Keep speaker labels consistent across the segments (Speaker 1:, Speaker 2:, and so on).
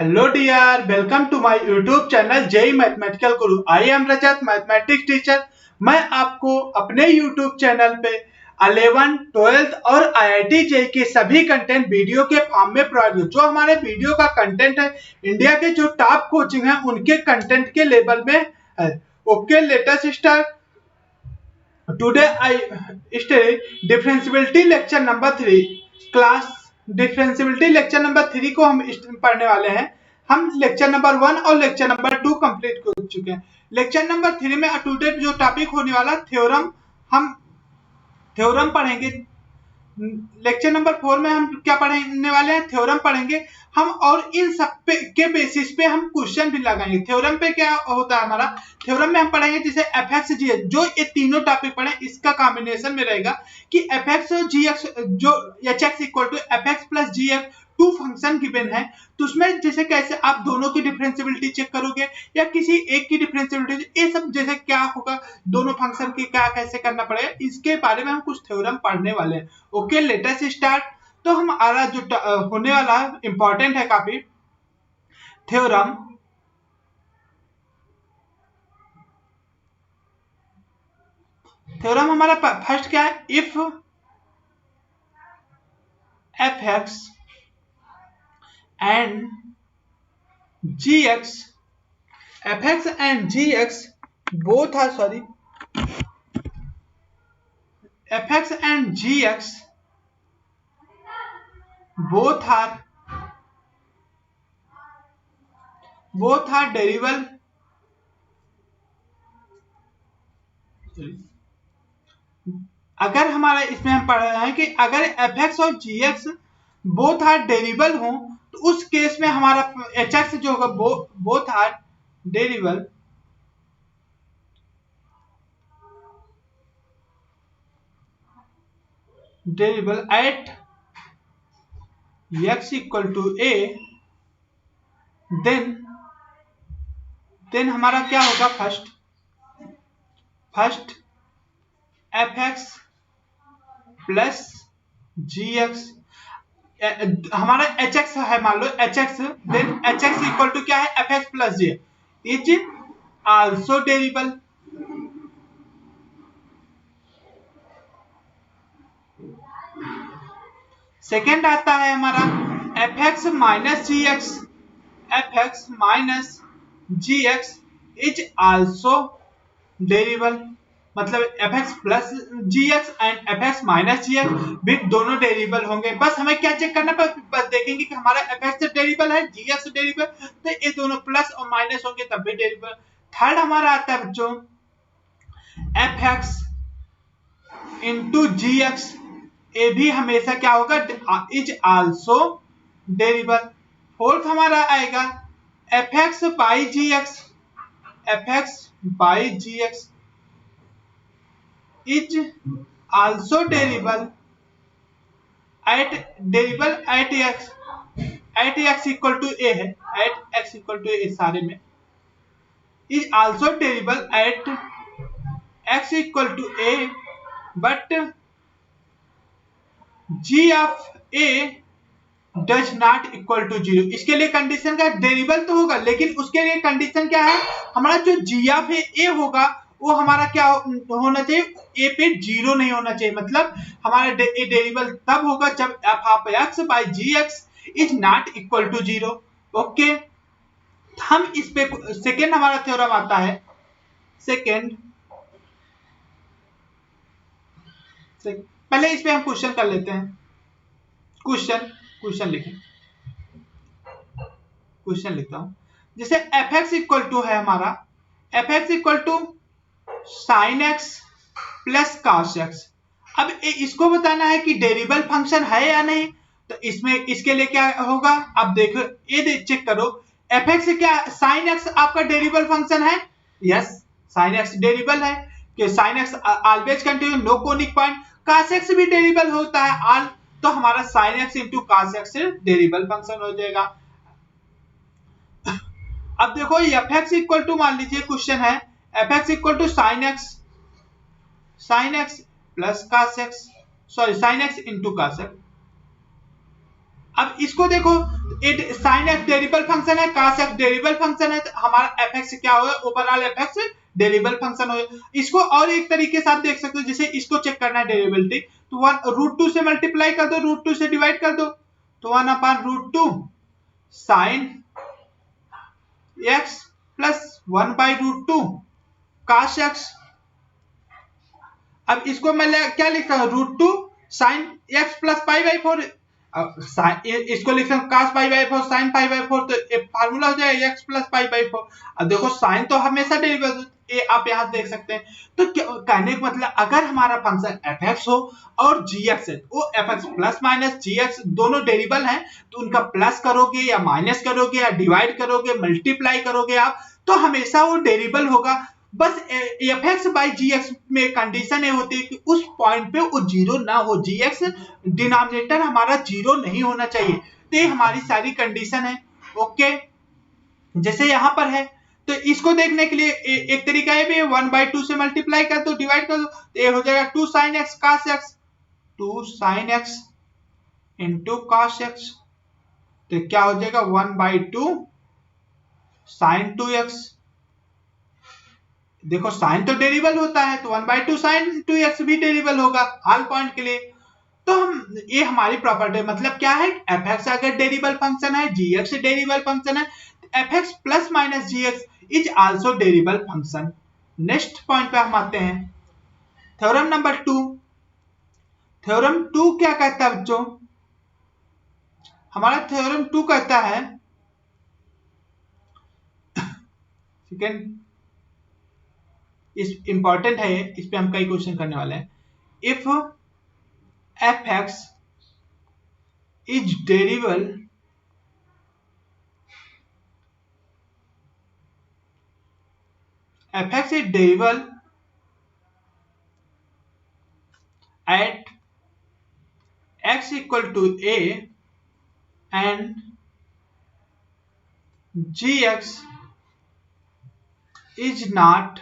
Speaker 1: Hello dear, welcome to my YouTube channel JE mathematical Guru. I am Rajat, mathematics teacher. मैं आपको अपने YouTube channel पे 11, 12 और आईआईटी जेई के सभी कंटेंट वीडियो के फॉर्म में प्रोवाइड हूँ। जो हमारे वीडियो का कंटेंट है, इंडिया के जो टॉप कोचिंग है उनके कंटेंट के लेवल में है। Okay, latest start. Today I study differentiability lecture number 3 class. Differentiability lecture number 3 को हम पढ़ने वाले हैं। हम लेक्चर नंबर 1 और लेक्चर नंबर 2 कंप्लीट कर चुके हैं। लेक्चर नंबर 3 में टुडे जो टॉपिक होने वाला थ्योरम, हम थ्योरम पढ़ेंगे। लेक्चर नंबर 4 में हम क्या पढ़ने वाले हैं? थ्योरम पढ़ेंगे हम, और इन सब के बेसिस पे हम क्वेश्चन भी लगाएंगे। थ्योरम पे क्या होता है हमारा? थ्योरम में हम पढ़ेंगे जैसे एफ एक्स जी एक्स, जो ये तीनों टॉपिक पढ़े इसका कॉम्बिनेशन में रहेगा कि एफ एक्स और जी एक्स, जो h x equal to f x plus g x, two function given है, तो उसमें जैसे कैसे आप दोनों की डिफरेंशियबिलिटी चेक करोगे या किसी एक की डिफरेंशियबिलिटी, ये सब जैसे क्या होगा, दोनों फंक्शन की क्या कैसे करना पड़ेगा, इसके बारे में हम कुछ थ्योरम पढ़ने वाले हैं। Okay, latest start. तो हमारा जो होने वाला है इंपॉर्टेंट है काफी। थ्योरम थ्योरम हमारा फर्स्ट क्या है? If f x and g x, f x and g x both are, sorry, f x and g x both are derivable, अगर हमारा इसमें हम पढ़ रहे हैं कि अगर एफ एक्स और जी एक्स बोथ आर डेरिवेबल हो, तो उस केस में हमारा एच एक्स जो होगा both are derivable at x equal to a, then हमारा क्या होगा? First f x plus g x, हमारा एच एक्स है, मान लो h x, then h x equal to क्या है? F x plus g is also derivable. Second आता है हमारा F x minus g x, f x minus g x is also derivable. मतलब f x plus g x and f x minus g x भी दोनों डेरिवेबल होंगे। बस हमें क्या चेक करना है? बस देखेंगे कि हमारा एफ एक्स डेरिवेबल है, जी एक्स डेरिवेबल, तो ये दोनों प्लस और माइनस होंगे तब भी डेरिवेबल। थर्ड हमारा आता है बच्चों F x into g x, ये भी हमेशा क्या होगा? Is also डेरिवेबल। फोर्थ हमारा आएगा f x by g x, f x by g x is also derivable at x equal to a है, at x equal to a सारे में, is also derivable at x equal to a, but g of a does not equal to zero. इसके लिए condition का डेरिवेबल तो होगा, लेकिन उसके लिए कंडीशन क्या है? हमारा जो जी ऑफ ए होगा वो हमारा क्या होना चाहिए? ए पे जीरो नहीं होना चाहिए। मतलब हमारा डेरिवेबल तब होगा जब f of x by g x is not equal to zero. Okay, हम इस पे सेकेंड हमारा थ्योरम आता है। सेकेंड, पहले इस पे हम क्वेश्चन कर लेते हैं। क्वेश्चन लिखें, क्वेश्चन लिखता हूं। जैसे एफ एक्स इक्वल टू है हमारा, F x equal to sine x plus cos x. अब इसको बताना है कि डेरिवेबल फंक्शन है या नहीं, तो इसमें इसके लिए क्या होगा? अब देखो, ये चेक करो, एफ एक्स क्या, साइन एक्स आपका डेरिवेबल फंक्शन है? यस, साइन एक्स डेरिवेबल है कि sine x always continue, no conic point. Cos x भी डेरिवेबल होता है ऑल, तो हमारा sine x into cos x derivable function हो जाएगा। अब देखो एफ एक्स इक्वल टू, मान लीजिए क्वेश्चन है f x equal to sine x plus cos x, sorry sine x into cos x, अब इसको देखो, साइन एक्स डेरिवेबल फंक्शन है, cos एक्स डेरिवेबल फंक्शन है, तो हमारा एफ एक्स क्या होगा, overall f x derivable function होगा। इसको और एक तरीके से आप देख सकते हो, जैसे इसको चेक करना है डेरिवेबिलिटी, तो 1√2 से मल्टीप्लाई कर दो, √2 से डिवाइड कर दो, तो 1/√2 sign x plus 1/√2 cos x. अब इसको मैं क्या लिखता हूँ, √2 साइन एक्स प्लस π/4, इसको लिखते हैं cos π/4 sin π/4, तो फार्मूला हो जाएगा x प्लस π/4। अब देखो साइन तो हमेशा डेरिवेबल, ये आप यहां देख सकते हैं। तो कहने का मतलब अगर हमारा फंक्शन f(x) हो और g(x) है, वो f(x) प्लस माइनस g(x) दोनों डेरिवेबल हैं, तो उनका प्लस करोगे या माइनस करोगे या डिवाइड करोगे, मल्टीप्लाई करोगे आप, तो हमेशा वो डेरिवेबल होगा। बस f(x) by g(x) में कंडीशन ये होती है कि उस पॉइंट पे वो जीरो ना हो, g(x) डिनोमिनेटर हमारा जीरो नहीं होना चाहिए। तो ये हमारी सारी कंडीशन है। ओके, जैसे यहां पर है, तो इसको देखने के लिए एक तरीका ये भी है, 1/2 से मल्टीप्लाई कर दो, डिवाइड कर दो, तो ये हो जाएगा 2 sin x cos x, 2 sin x into cos x, तो क्या हो जाएगा 1/2 sin 2x। देखो साइन तो डेरिवेबल होता है, तो 1/2 sin 2x भी डेरिवेबल होगा हर पॉइंट के लिए। तो हम, ये हमारी प्रॉपर्टी मतलब क्या है, f(x) अगर डेरिवेबल फंक्शन है, g(x) डेरिवेबल फंक्शन है, f(x) plus minus g(x) is also derivable function. Next point पे हम आते हैं, थ्योरम नंबर 2। थ्योरम 2 क्या कहता है बच्चों, हमारा थ्योरम 2 कहता है, सेकेंड इस इंपॉर्टेंट है, इस पे हम कई क्वेश्चन करने वाले हैं। If f(x) is derivable f(x) is derivable at x equal to a and gx is not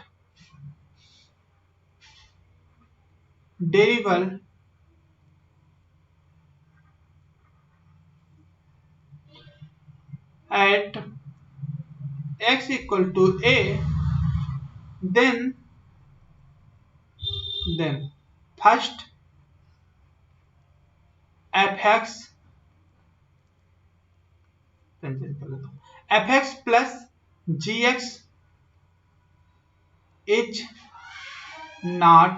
Speaker 1: derivable at x equal to a, then first f(x) plus gx is not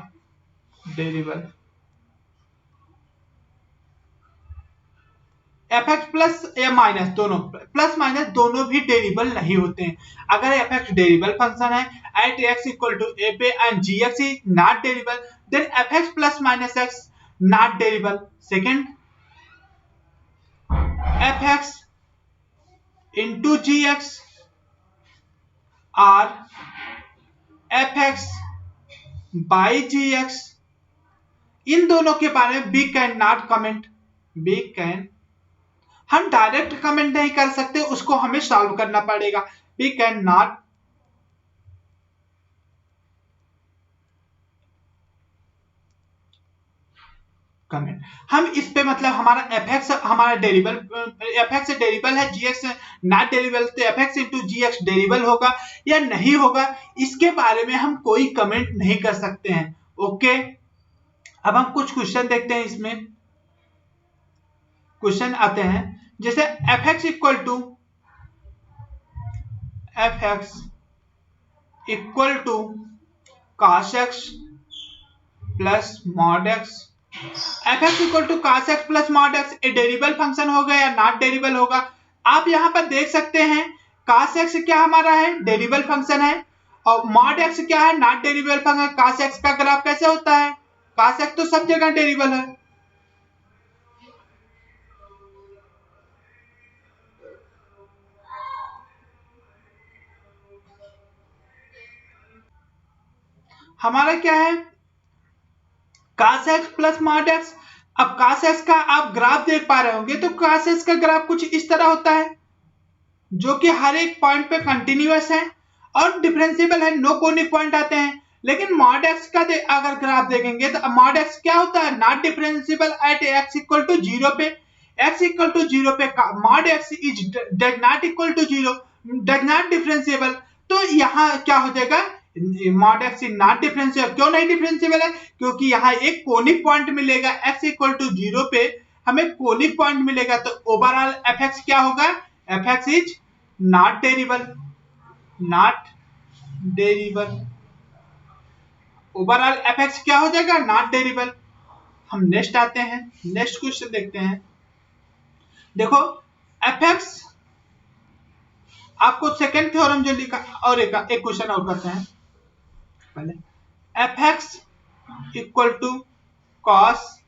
Speaker 1: derivable। f(x) plus या minus दोनों, plus minus दोनों भी डेरिवेबल नहीं होते हैं। अगर f(x) डेरिवेबल function है at x equal to a पे and gx is not derivable, then f(x) plus minus x not derivable। second, f(x) into gx or f(x) by gx, इन दोनों के बारे में we can not comment, हम direct comment नहीं कर सकते, उसको हमें सॉल्व करना पड़ेगा। We can not comment. हम इस पे मतलब हमारा f(x) हमारा डेरिवेबल, f(x) डेरिवेबल है, gx नॉट डेरिवेबल, तो f(x) into gx डेरिवेबल होगा या नहीं होगा, इसके बारे में हम कोई कमेंट नहीं कर सकते हैं। ओके, अब हम कुछ क्वेश्चन देखते हैं। इसमें क्वेश्चन आते हैं, जैसे f(x) equal to cos x plus mod x, f(x) equal to cos x plus mod x a derivable function होगा या नॉट डेरिवेबल होगा। आप यहां पर देख सकते हैं cos x क्या हमारा है, डेरिवेबल फंक्शन है, और mod x क्या है, नॉट डेरिवेबल फंक्शन। cos x का ग्राफ कैसे होता है, cos x तो सब जगह डेरिवेबल है। हमारा क्या है, cos x plus mod x। अब cos x का आप ग्राफ देख पा रहे होंगे, तो cos x का ग्राफ कुछ इस तरह होता है, जो कि हर एक पॉइंट पे कंटिन्यूअस है और डिफरेंशिएबल है, नो कोनिक पॉइंट आते हैं। लेकिन mod x का अगर ग्राफ देखेंगे तो mod x क्या होता है, not differentiable at x equal to 0 पे। x इक्वल टू 0 पे mod x is does not equal to 0, does not differentiable, तो यहाँ क्या हो जाएगा, mod x is not differentiable. क्यों नहीं डिफरेंशिएबल है? क्योंकि यहाँ एक कोनिक पॉइंट मिलेगा x इक्वल टू 0 पे, हमें कोनिक पॉइंट मिलेगा, तो ओवरऑल fx क्या होगा, fx is not derivable, not derivable. Overall fx क्या हो जाएगा, नॉट डेरिवेबल। हम नेक्स्ट आते हैं, नेक्स्ट क्वेश्चन देखते हैं। देखो fx, आपको सेकेंड थ्योरम जो लिखा, और एक क्वेश्चन और करते हैं पहले। fx equal to cos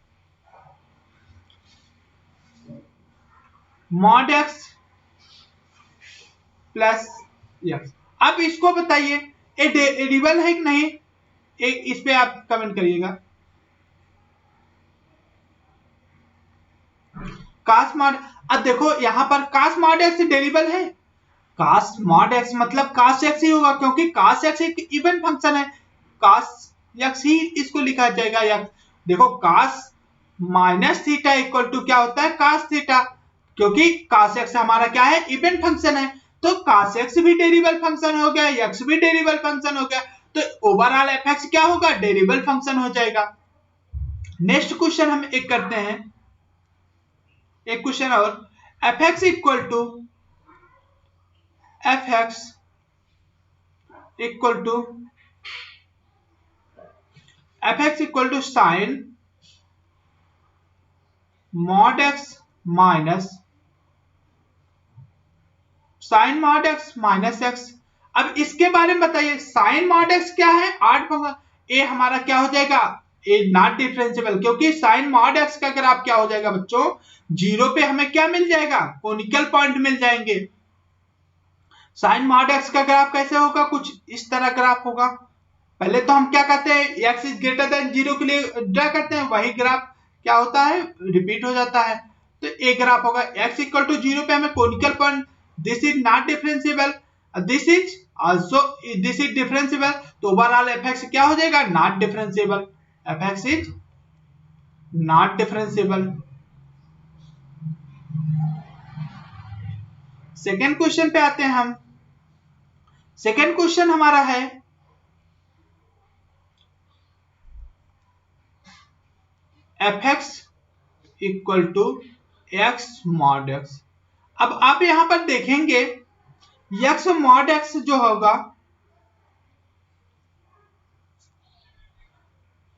Speaker 1: mod x plus x। अब इसको बताइए ये डेरिवेबल है कि नहीं, इस पे आप कमेंट करिएगा। कास मॉड, अब देखो यहां पर कास मॉड एक्स डेरिवेबल है, कास मॉड एक्स मतलब कास एक्स ही होगा, क्योंकि कास एक्स एक इवन फंक्शन है, कास एक्स ही इसको लिखा जाएगा। या देखो कास माइनस थीटा इक्वल टू क्या होता है, कास थीटा, क्योंकि कास एक्स हमारा क्या है, इवन फंक्शन है, तो कास एक्स भी डेरिवेबल फंक्शन हो गया, एक्स भी डेरिवेबल फंक्शन हो गया, तो ओवरऑल एफ एक्स क्या होगा, डेरिवेबल फंक्शन हो जाएगा। नेक्स्ट क्वेश्चन हम एक करते हैं, एक क्वेश्चन और, f x equal to sine mod x minus x. अब इसके बारे में बताइए, साइन मॉड एक्स क्या है, आठ फंक्शन, ए हमारा क्या हो जाएगा, ए नॉट डिफरेंशिएबल, क्योंकि साइन मॉड एक्स का ग्राफ क्या हो जाएगा बच्चों, 0 पे हमें क्या मिल जाएगा, कोनिकल पॉइंट मिल जाएंगे। साइन मॉड एक्स का ग्राफ कैसे होगा, कुछ इस तरह ग्राफ होगा। पहले तो हम क्या करते हैं, एक्स इज ग्रेटर देन 0 के लिए ड्रा करते हैं, वही ग्राफ क्या होता है, रिपीट हो जाता है। तो एक ग्राफ होगा x इक्वल टू 0 पे हमें conical point, this is not differentiable, this is also, this is differentiable, तो ओवरऑल fx क्या हो जाएगा, not differentiable, fx is not differentiable. Second question पे आते हैं हम। सेकेंड क्वेश्चन हमारा है, fx equal to x mod x। अब आप यहां पर देखेंगे x मॉड x जो होगा,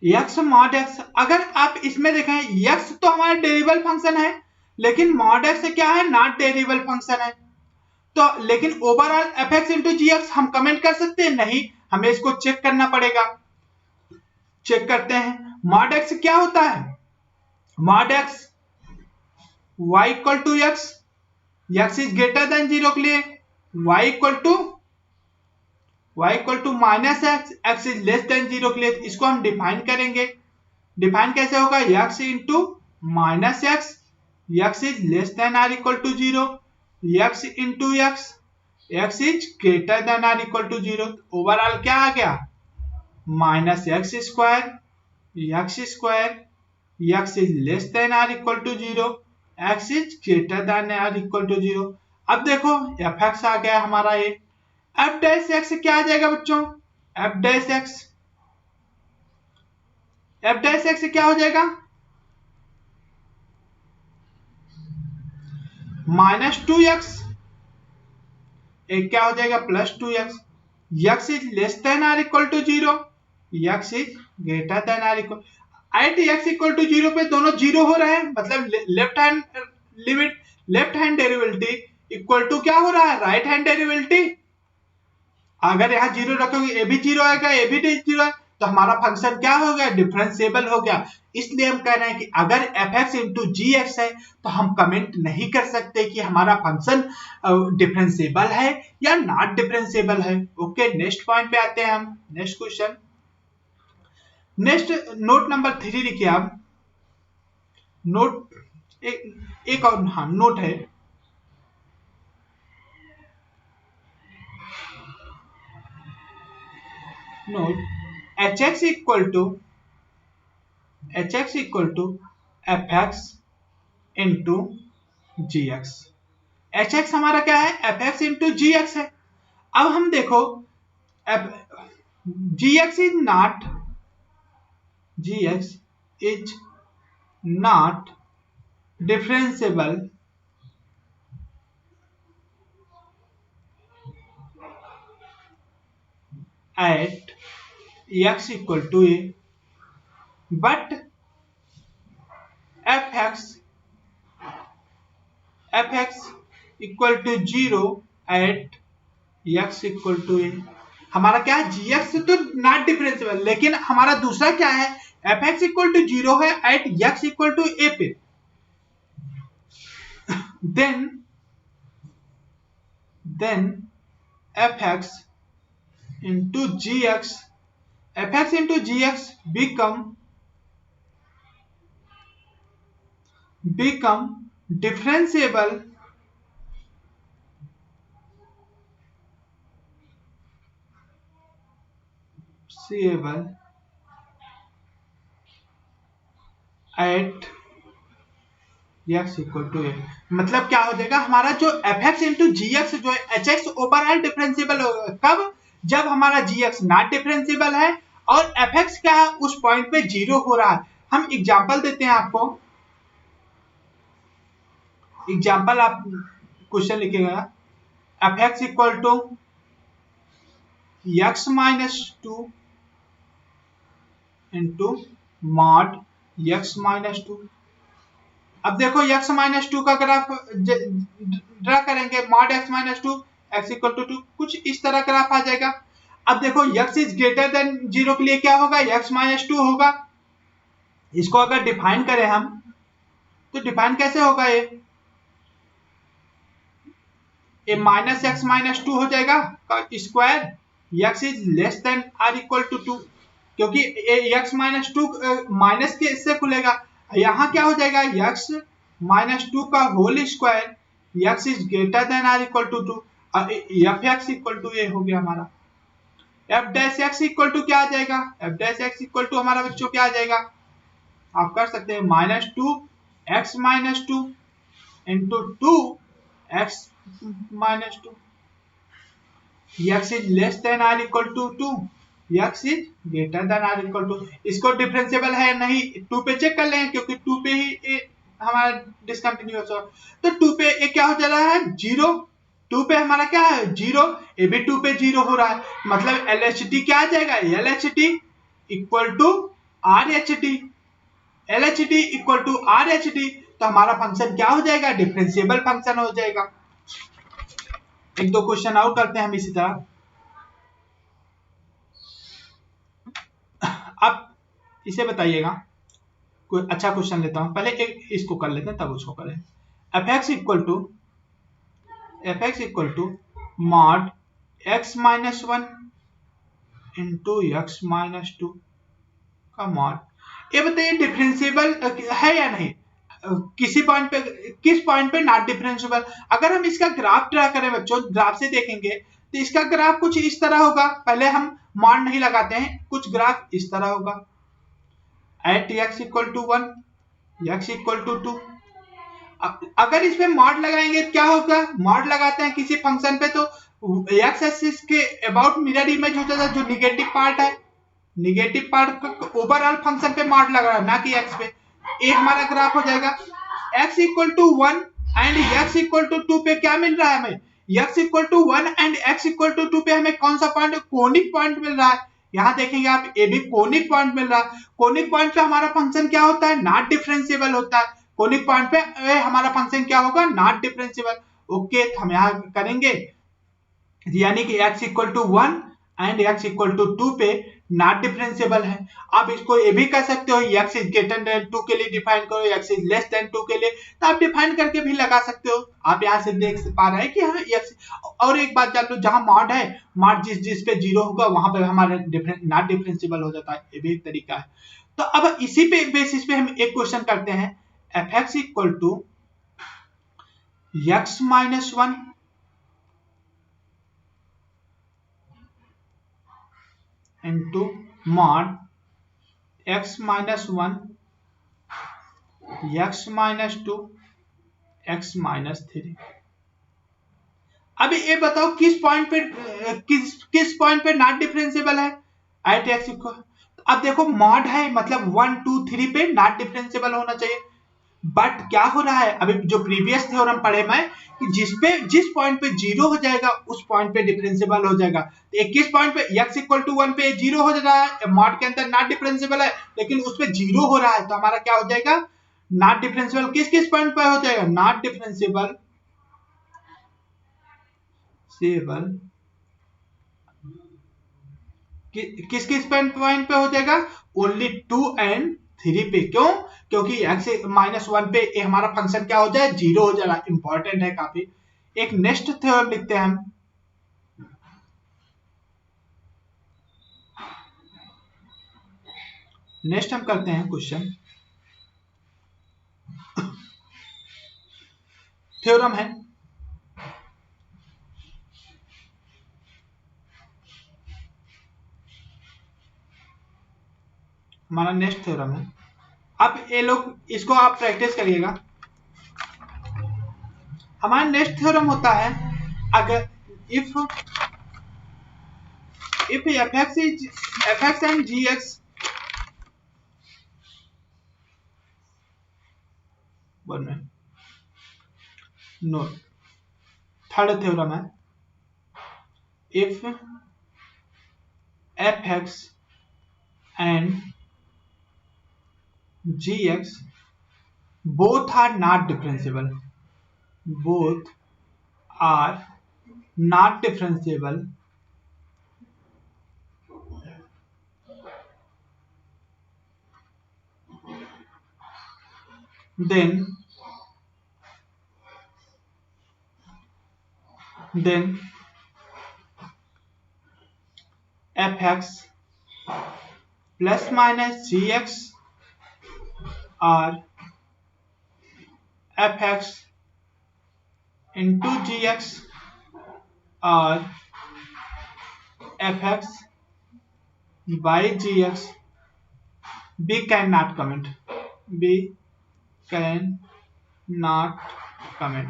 Speaker 1: x मॉड x, अगर आप इसमें देखें x तो हमारा डेरिवेबल फंक्शन है, लेकिन मॉड x क्या है, नॉट डेरिवेबल फंक्शन है, तो लेकिन overall fx into g x हम कमेंट कर सकते हैं, नहीं, हमें इसको चेक करना पड़ेगा। चेक करते हैं, मॉड x क्या होता है, mod x y equal to x, x is greater than 0 के लिए y equal to minus x, x is less than 0 के लिए, इसको हम डिफाइन करेंगे। डिफाइन कैसे होगा, x into minus x, x is less than or equal to 0, x into x is greater than or equal to 0, overall क्या आ गया, minus x square, x is less than or equal to 0, x is greater than or equal to 0। अब देखो F x आ गया हमारा, ये F dash x क्या आ जाएगा बच्चों, एफ डैश एक्स क्या हो जाएगा, माइनस 2x, एक क्या हो जाएगा, plus 2x, x is less than or equal to 0, x is greater than or equal, at x equal to 0 पे दोनों 0 हो रहे हैं, मतलब left hand limit, left hand derivative equal to क्या हो रहा है, राइट हैंड डेरिवेटिव। अगर यहाँ 0 रखोगे, ए भी 0 आएगा, ए भी 0 है, तो हमारा फंक्शन क्या हो गया, डिफरेंशिएबल हो गया। इसलिए हम कह रहे हैं कि अगर F x into g x है, तो हम कमेंट नहीं कर सकते कि हमारा फंक्शन डिफरेंशिएबल है या नॉट डिफरेंशिएबल है। ओके, नेक्स्ट पॉइंट पे आते हैं हम, next question. Next note number 3 लिखिए आप, नोट एक और, हाँ नोट है, note h x equal to f x into g x. H x हमारा क्या है, f x into g x है। अब हम देखो g x is not, g x is not differentiable at x equal to a, but fx equal to 0 at x equal to a। हमारा क्या है, जी एक्स तो नॉट डिफरेंशिएबल, लेकिन हमारा दूसरा क्या है, एफ एक्स इक्वल टू 0 है at x equal to a पे। Then f x into g x, f x into g x become differentiable at x equal to a. मतलब क्या हो जाएगा, हमारा जो f x into g x जो है एच एक्स ओवरऑल डिफरेंशिएबल होगा कब, जब हमारा जी एक्स नॉट डिफरेंशिएबल है और एफ एक्स क्या है उस पॉइंट पे 0 हो रहा है। हम एग्जांपल देते हैं आपको, एग्जांपल आप क्वेश्चन लिखिएगा, f x equal to x minus two into mod x minus two. अब देखो x माइनस टू का ग्राफ ड्रा करेंगे, mod x minus two x equal to 2, कुछ इस तरह ग्राफ आ जाएगा। अब देखो x इज ग्रेटर देन 0 के लिए क्या होगा, x माइनस टू होगा। इसको अगर डिफाइन करें हम तो डिफाइन कैसे होगा, ये माइनस एक्स माइनस टू हो जाएगा square, x is less than or equal to 2, क्योंकि x माइनस टू माइनस के इससे खुलेगा। यहाँ क्या हो जाएगा, x माइनस टू का whole square, x is greater than or equal to 2, f x equal to a हो गया हमारा। F dash x equal to क्या आ जाएगा, f dash x equal to हमारा बच्चों क्या आ जाएगा, आप कर सकते हैं minus two x minus two into two x minus two, x is less than or equal to 2, x is greater than or equal to, इसको डिफरेंशिएबल है नहीं, 2 पे चेक कर लेंगे क्योंकि 2 पे ही हमारा डिसकंटिन्यूअस हो, तो 2 पे ये क्या हो जा रहा है 0, 2 पे हमारा क्या है 0, ये भी 2 पे 0 हो रहा है, मतलब LHT क्या आ जाएगा, LHT equal to RHT, LHT equal to RHT, तो हमारा फंक्शन क्या हो जाएगा, डिफरेंशिएबल फंक्शन हो जाएगा। एक दो क्वेश्चन और करते हैं हम इसी तरह। अब इसे बताइएगा, कोई अच्छा क्वेश्चन लेता हूं, पहले एक इसको कर लेते हैं तब उसको करें। F x equal to mod x minus one into x minus two का मॉड, ये बताइए डिफरेंशिएबल है या नहीं, किसी पॉइंट पे, किस पॉइंट पे नॉट डिफरेंशिएबल। अगर हम इसका ग्राफ ड्रा करें बच्चों, ग्राफ से देखेंगे तो इसका ग्राफ कुछ इस तरह होगा, पहले हम मॉड नहीं लगाते हैं, कुछ ग्राफ इस तरह होगा, at x equal to 1, x equal to 2। अगर इस पे मॉड लगाएंगे क्या होगा, मॉड लगाते हैं किसी फंक्शन पे तो एक्स एक्सिस के अबाउट मिरर इमेज होता था, जो निगेटिव पार्ट है, निगेटिव पार्ट ओवरऑल फंक्शन पे मॉड लगा रहा है ना कि एक्स पे। एक हमारा ग्राफ हो जाएगा x equal to 1 and x equal to 2 पे क्या मिल रहा है हमें, x equal to 1 and x equal to 2 पे हमें कौन सा पॉइंट, कोनिक पॉइंट मिल रहा है। यहां देखेंगे आप, ये भी कोनिक पॉइंट मिल रहा है। कोनिक पॉइंट पे हमारा फंक्शन क्या होता है, नॉट डिफरेंशिएबल होता है। कोनिक पॉइंट पे हमारा फंक्शन क्या होगा, नॉट डिफरेंशिएबल। ओके, तो हम यहां करेंगे, यानी कि x equal to 1 and x equal to 2 पे नॉट डिफरेंशिएबल है। आप इसको ये भी कह सकते हो x इज ग्रेटर देन 2 के लिए डिफाइन करो, x इज लेस देन 2 के लिए, तो आप डिफाइन करके भी लगा सकते हो। आप यहां से देख पा रहे हैं कि हाँ x। और एक बात जान लो, जहां मॉड है, मॉड जिस पे 0 होगा वहां पे हमारा नॉट डिफरेंशिएबल हो जाता है, ये भी एक तरीका है। तो अब इसी पे बेसिस पे हम एक क्वेश्चन करते हैं, f x equal to x minus one into mod x minus one, x minus two, x minus 3। अभी ये बताओ किस पॉइंट पे किस पॉइंट पे नॉट डिफरेंशिएबल है, एट एक्स इक्वल। अब देखो मॉड है मतलब 1 2 3 पे नॉट डिफरेंशिएबल होना चाहिए, बट क्या हो रहा है अभी जो प्रीवियस थ्योरम पढ़े मैं कि जिस पॉइंट पे जीरो हो जाएगा उस पॉइंट पे डिफरेंशिएबल हो जाएगा। तो किस पॉइंट पे x इक्वल टू 1 पे जीरो हो रहा है, मॉड के अंदर नॉट डिफरेंशिएबल है लेकिन उस पे जीरो हो रहा है, तो हमारा क्या हो जाएगा नॉट डिफरेंशिएबल किस किस पॉइंट पे हो जाएगा, नॉट डिफरेंशिएबल किस किस पॉइंट पे हो जाएगा, ओनली 2 एंड 3 पे। क्यों, क्योंकि x माइनस 1 पे हमारा फंक्शन क्या हो जाए, जीरो हो जाएगा। इंपॉर्टेंट है काफी। एक नेक्स्ट थ्योरम लिखते हैं हम, नेक्स्ट हम करते हैं क्वेश्चन, थ्योरम है हमारा, नेक्स्ट थ्योरम है। अब ये लोग इसको आप प्रैक्टिस करिएगा। हमारा नेक्स्ट थ्योरम होता है, अगर if fx and gx no, third theorem है, if fx and gx both are not differentiable, both are not differentiable, then fx plus minus gx or fx into gx or fx by gx, we cannot comment, we cannot comment।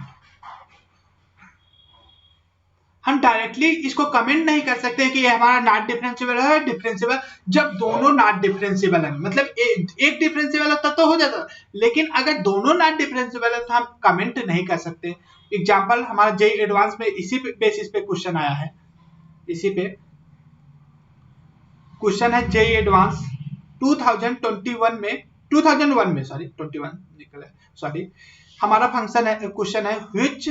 Speaker 1: हम directly इसको comment नहीं कर सकते कि ये हमारा not differentiable है, differentiable जब दोनों नॉट डिफरेंशिएबल है, मतलब एक डिफरेंशिएबल होता तो हो जाता, लेकिन अगर दोनों नॉट डिफरेंशिएबल है तो हम कमेंट नहीं कर सकते। एग्जांपल हमारा जेईई एडवांस में इसी बेसिस पे क्वेश्चन आया है, इसी पे क्वेश्चन है जेईई एडवांस 2001 में सॉरी 21 निकला सॉरी, हमारा फंक्शन है, क्वेश्चन है व्हिच,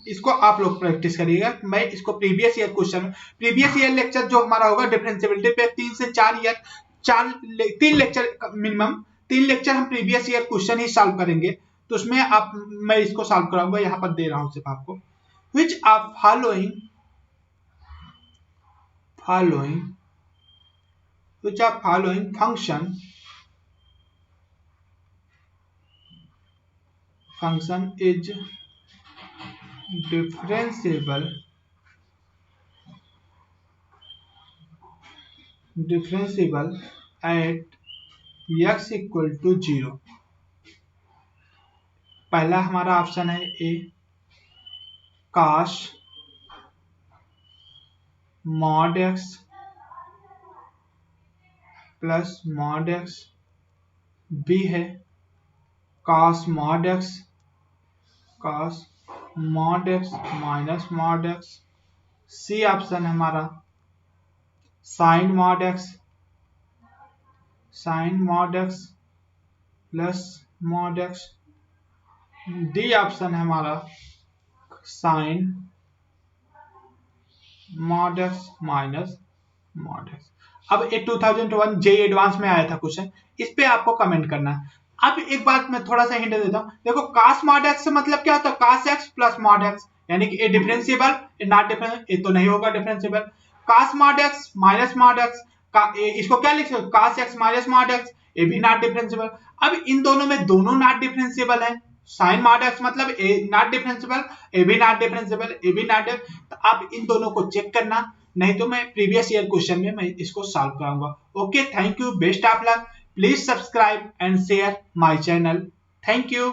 Speaker 1: इसको आप लोग प्रैक्टिस करिएगा। मैं इसको previous year question, previous year lecture जो हमारा होगा डिफरेंशिएबिलिटी पे 3 से 4 ईयर 3 लेक्चर मिनिमम, 3 लेक्चर हम प्रीवियस ईयर क्वेश्चन ही सॉल्व करेंगे, तो उसमें आप मैं इसको सॉल्व कराऊंगा, यहाँ पर दे रहा हूं सिर्फ आपको। Which of following function is differentiable at x equal to 0। पहला हमारा ऑप्शन है A, cos mod x plus mod x, B है cos mod x minus mod x, C option है हमारा sin mod x plus mod x, D option है हमारा sin mod x minus mod x। अब ये 2001 JEE advance में आया था क्वेश्चन, इस पे आपको कमेंट करना है। अब एक बात मैं थोड़ा सा हिंट देता हूं, देखो cos mod x से मतलब क्या होता है, cos x plus mod x, यानी कि ये डिफरेंशिएबल, ये नॉट डिफरेंशिएबल, ये तो नहीं होगा differentiable. cos mod x minus mod x का इसको क्या लिख सकते हो, cos x minus mod x, ये भी नॉट डिफरेंशिएबल। अब इन दोनों में दोनों नॉट डिफरेंशिएबल है, sin mod x मतलब ए नॉट डिफरेंशिएबल, ए भी नॉट डिफरेंशिएबल, ए भी नॉट, तो आप इन दोनों को चेक करना, नहीं तो मैं प्रीवियस ईयर क्वेश्चन में मैं इसको सॉल्व कराऊंगा। Okay, thank you, best of luck, please subscribe and share my channel, thank you.